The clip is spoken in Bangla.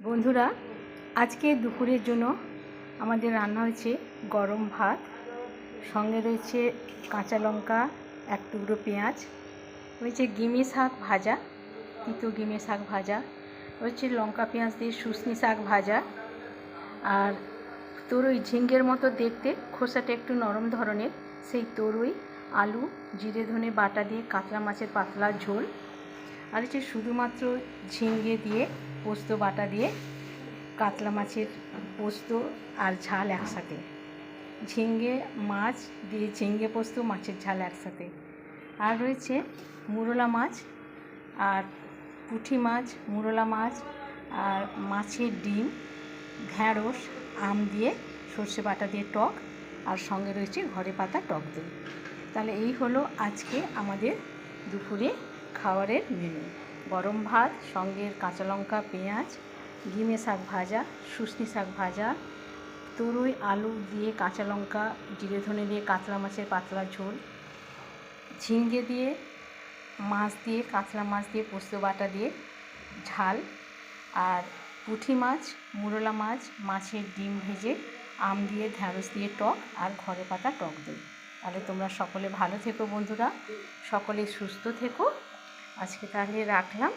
বন্ধুরা, আজকে দুপুরের জন্য আমাদের রান্না হয়েছে গরম ভাত, সঙ্গে রয়েছে কাঁচা লঙ্কা, এক টুকরো পেঁয়াজ, রয়েছে গিমি শাক ভাজা, তিতো গিমি শাক ভাজা, রয়েছে লঙ্কা পেঁয়াজ দিয়ে শুশনি শাক ভাজা, আর তরুই ঝিঙ্গের মতো দেখতে, খোসাটা একটু নরম ধরনের, সেই তরুই আলু জিরে ধনে বাটা দিয়ে কাতলা মাছের পাতলা ঝোল, আর হচ্ছে শুধুমাত্র ঝিঙ্গে দিয়ে পোস্ত বাটা দিয়ে কাতলা মাছের পোস্ত আর ঝাল একসাথে, ঝিঙ্গে মাছ দিয়ে ঝিঙ্গে পোস্ত মাছের ঝাল একসাথে, আর রয়েছে মুরলা মাছ আর পুঁটি মাছ, মুরলা মাছ আর মাছের ডিম, ঢ্যাঁড়স আম দিয়ে সর্ষে বাটা দিয়ে টক, আর সঙ্গে রয়েছে ঘরে পাতা টক দই। তাহলে এই হলো আজকে আমাদের দুপুরে খাবারের মেনু। গরম ভাত, সঙ্গে কাঁচা লঙ্কা পেঁয়াজ, গিমে শাক ভাজা, শুশনি শাক ভাজা, তরুই আলু দিয়ে কাঁচা লঙ্কা জিরে ধনে দিয়ে কাতলা মাছের পাতলা ঝোল, ঝিঙ্গে দিয়ে মাছ দিয়ে কাতলা মাছ দিয়ে পোস্ত বাটা দিয়ে ঝাল, আর পুঁটি মাছ মুরলা মাছ মাছের ডিম ভেজে আম দিয়ে ঢ্যাঁড়স দিয়ে টক, আর ঘরে পাতা টক দই। তাহলে তোমরা সকলে ভালো থেকো বন্ধুরা, সকলে সুস্থ থেকো। আজকে তাহলে রাখলাম।